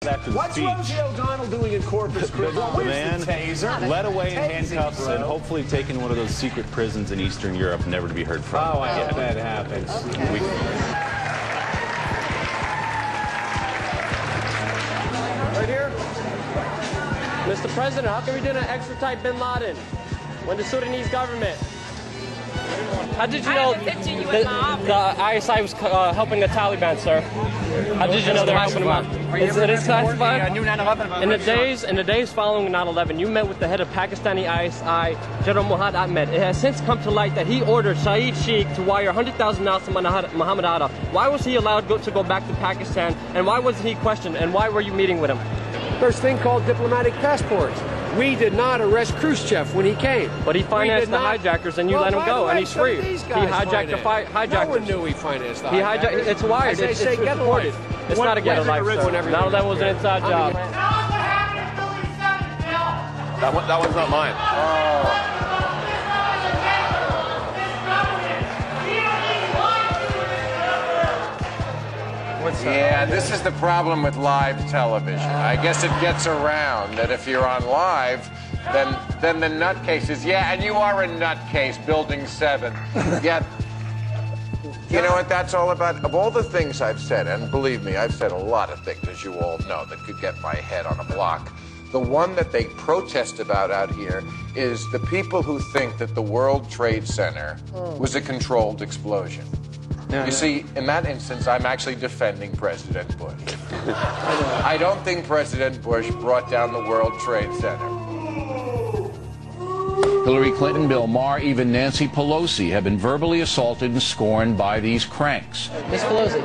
After the What's speech, Rosie O'Donnell doing in Corpus Christi? the man taser? led away in handcuffs and hopefully taken one of those secret prisons in Eastern Europe, never to be heard from. Oh, I hope that happens. Okay. Right here. Mr. President, how can we didn't extradite bin Laden when the Sudanese government? How did you know the ISI was helping the Taliban, sir? How did you know they're helping them out? It is classified? In the days following 9/11, you met with the head of Pakistani ISI, General Muhammad Ahmed. It has since come to light that he ordered Saeed Sheikh to wire $100,000 to Muhammad Atta. Why was he allowed to go back to Pakistan, and why wasn't he questioned, and why were you meeting with him? There's a thing called diplomatic passports. We did not arrest Khrushchev when he came. But he financed the hijackers, and you let him go, and he's free. He hijacked the hijackers. No one knew he financed the hijackers. It's wired. It's reported. It's not a get a life, sir. 9/11 was an inside job. That one's not mine. Yeah, this is the problem with live television. I guess it gets around that if you're on live, then the nutcases. Yeah, and you are a nutcase, Building 7. Yeah. You know what that's all about? Of all the things I've said, and believe me, I've said a lot of things, as you all know, that could get my head on a block. The one that they protest about out here is the people who think that the World Trade Center was a controlled explosion. You see, in that instance, I'm actually defending President Bush. I don't think President Bush brought down the World Trade Center. Hillary Clinton, Bill Maher, even Nancy Pelosi have been verbally assaulted and scorned by these cranks. Ms. Pelosi,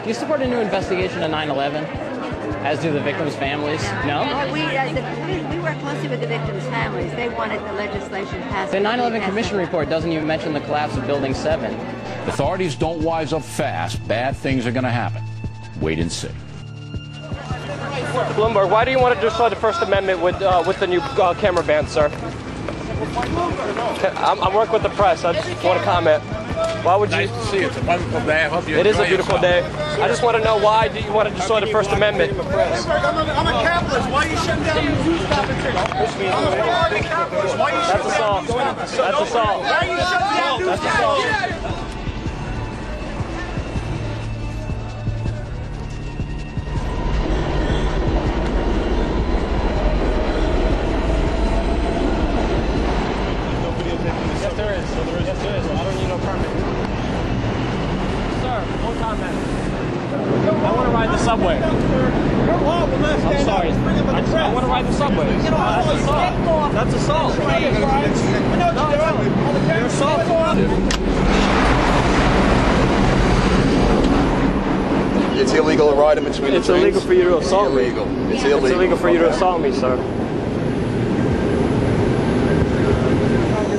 do you support a new investigation of 9/11, as do the victims' families? No? Well, we work closely with the victims' families. They wanted the legislation passed. The 9/11 Commission report doesn't even mention the collapse of Building 7. Authorities don't wise up fast, bad things are going to happen. Wait and see. Bloomberg, why do you want to destroy the First Amendment with the new camera ban, sir? I'm working with the press. I just want to comment. Why would you? Nice to see you. It's a wonderful day. I hope you It is a enjoy beautiful yourself. day. I just want to know, why do you want to destroy the First Amendment? I'm a capitalist. Why are you shutting down the news competition? I'm a capitalist. Why are you shutting down? That's assault. Why are you shutting down news competition? Yes, there is. I don't need no permit. Sir, no comment. I want to ride the subway. I'm sorry. I want to ride the subway. That's assault. You're assaulting. It's illegal to ride in between the trains. It's illegal for you to assault me. It's illegal. It's illegal for you to assault me, sir.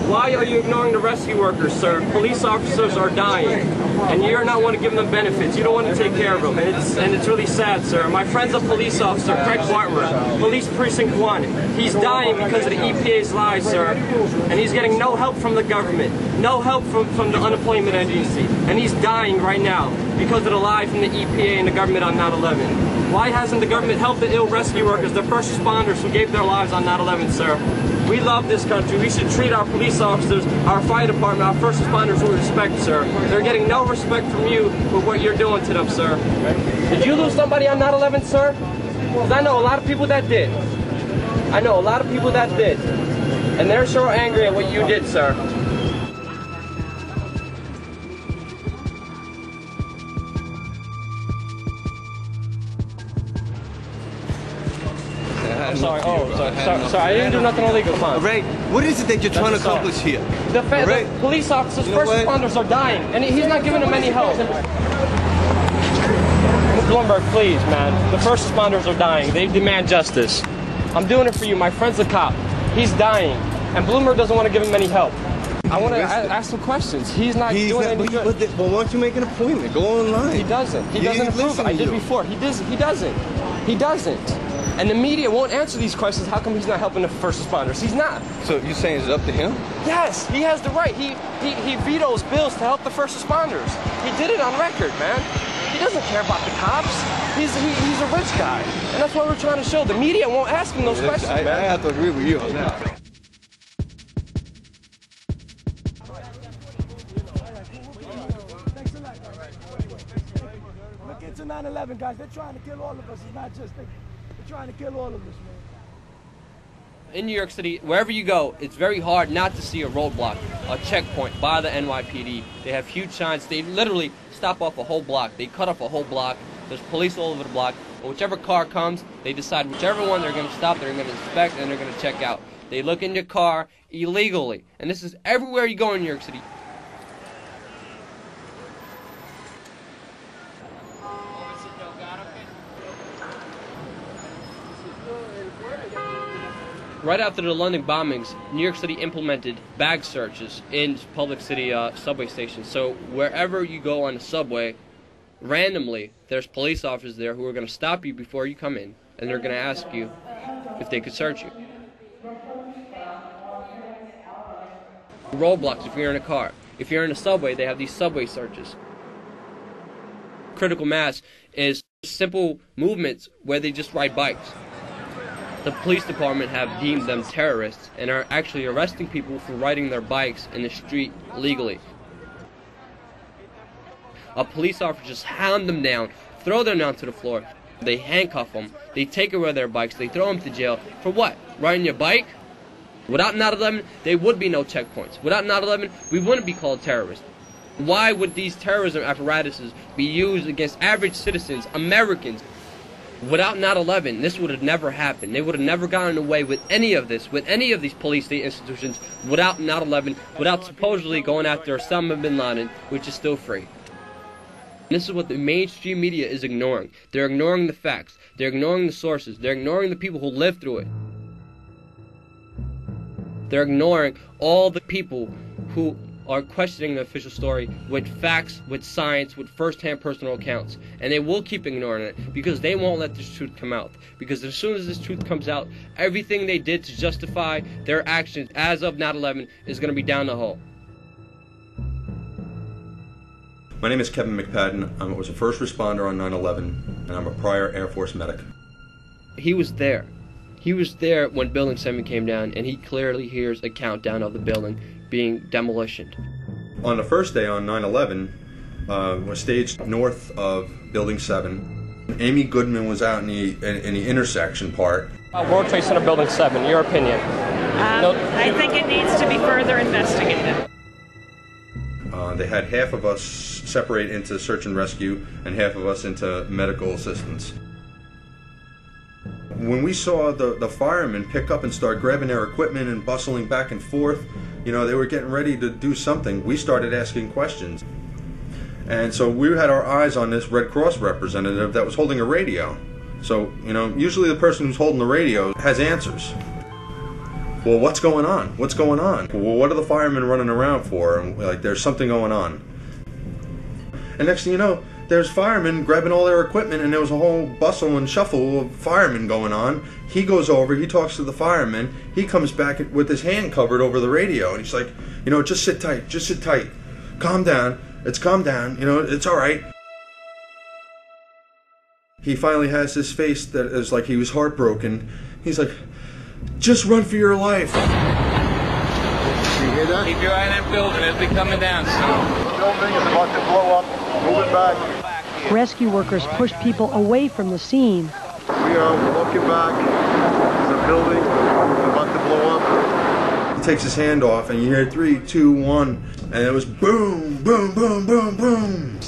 Why are you ignoring the rescue workers, sir? Police officers are dying, and you're not want to give them benefits. You don't want to take care of them, and it's really sad, sir. My friend's a police officer, Craig Bartmer, Police Precinct 1. He's dying because of the EPA's lies, sir, and he's getting no help from the government, no help from the unemployment agency, and he's dying right now because of the lie from the EPA and the government on 9/11. Why hasn't the government helped the ill rescue workers, the first responders who gave their lives on 9/11, sir? We love this country. We should treat our police officers, our fire department, our first responders with respect, sir. They're getting no respect from you with what you're doing to them, sir. Did you lose somebody on 9/11, sir? Because I know a lot of people that did. I know a lot of people that did. And they're sure angry at what you did, sir. Sorry. Sorry. I didn't do nothing illegal. Come on. Right. What is it that you're trying to accomplish here? The police officers, first responders are dying, and he's not giving them any help. Bloomberg, please, man. The first responders are dying. They demand justice. I'm doing it for you. My friend's a cop. He's dying, and Bloomberg doesn't want to give him any help. I want to ask some questions. He's not doing any good. Well, why don't you make an appointment? Go online. He doesn't. He doesn't approve it. I did before. He doesn't. He doesn't. And the media won't answer these questions. How come he's not helping the first responders? He's not. So you're saying it's up to him? Yes, he has the right. He vetoes bills to help the first responders. He did it on record, man. He doesn't care about the cops. He's a rich guy. And that's what we're trying to show. The media won't ask him those questions, man. I have to agree with you on that. Look into 9/11, guys. They're trying to kill all of us. It's not just they're trying to kill all of us, man. In New York City, wherever you go, it's very hard not to see a roadblock, a checkpoint by the NYPD. They have huge signs. They literally stop off a whole block. They cut off a whole block. There's police all over the block. But whichever car comes, they decide whichever one they're going to stop, they're going to inspect, and they're going to check out. They look in your car illegally. And this is everywhere you go in New York City. Right after the London bombings, New York City implemented bag searches in public city subway stations. So wherever you go on the subway, randomly, there's police officers there who are going to stop you before you come in, and they're going to ask you if they could search you. Roadblocks if you're in a car. If you're in a subway, they have these subway searches. Critical mass is simple movements where they just ride bikes. The police department have deemed them terrorists and are actually arresting people for riding their bikes in the street legally. A police officer just hound them down, throw them down to the floor. They handcuff them, they take away their bikes, they throw them to jail. For what? Riding your bike? Without 9/11, there would be no checkpoints. Without 9/11, we wouldn't be called terrorists. Why would these terrorism apparatuses be used against average citizens, Americans? Without 9/11, this would have never happened. They would have never gotten away with any of this, with any of these police state institutions, without 9/11, without supposedly going after Osama bin Laden, which is still free. This is what the mainstream media is ignoring. They're ignoring the facts. They're ignoring the sources. They're ignoring the people who lived through it. They're ignoring all the people who are questioning the official story with facts, with science, with first-hand personal accounts. And they will keep ignoring it because they won't let this truth come out. Because as soon as this truth comes out, everything they did to justify their actions as of 9/11 is going to be down the hole. My name is Kevin McPadden. I was a first responder on 9/11, and I'm a prior Air Force medic. He was there. He was there when Building 7 came down, and he clearly hears a countdown of the building being demolished. On the first day on 9/11, was staged north of Building 7. Amy Goodman was out in the intersection part. World Trade Center Building 7, your opinion? I think it needs to be further investigated. They had half of us separate into search and rescue and half of us into medical assistance. When we saw the firemen pick up and start grabbing their equipment and bustling back and forth, you know, they were getting ready to do something, we started asking questions. And so we had our eyes on this Red Cross representative that was holding a radio. So, you know, usually the person who's holding the radio has answers. Well, what's going on? What's going on? Well, what are the firemen running around for? And like, there's something going on. And next thing you know, there's firemen grabbing all their equipment, and there was a whole bustle and shuffle of firemen going on. He goes over, he talks to the fireman, he comes back with his hand covered over the radio, and he's like, you know, just sit tight, calm down, calm down, you know, it's all right. He finally has this face that is like he was heartbroken. He's like, just run for your life. You hear that? Keep your eye on that building, it'll be coming down soon. The building is about to blow up. Move it back. Rescue workers pushed people away from the scene. We are walking back. There's a building about to blow up. He takes his hand off, and you hear 3, 2, 1, and it was boom, boom, boom, boom, boom.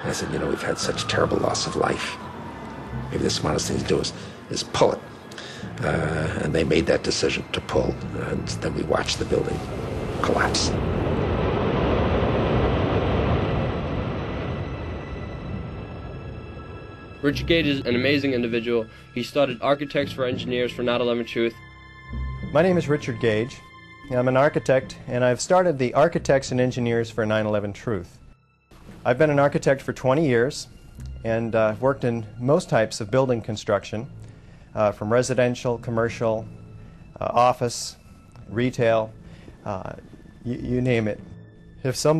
I said, you know, we've had such terrible loss of life. Maybe the smartest thing to do is pull it. And they made that decision to pull, and then we watched the building collapse. Richard Gage is an amazing individual. He started Architects for Engineers for 9/11 Truth. My name is Richard Gage. I'm an architect, and I've started the Architects and Engineers for 9/11 Truth. I've been an architect for 20 years, and I've worked in most types of building construction, from residential, commercial, office, retail, you name it. If some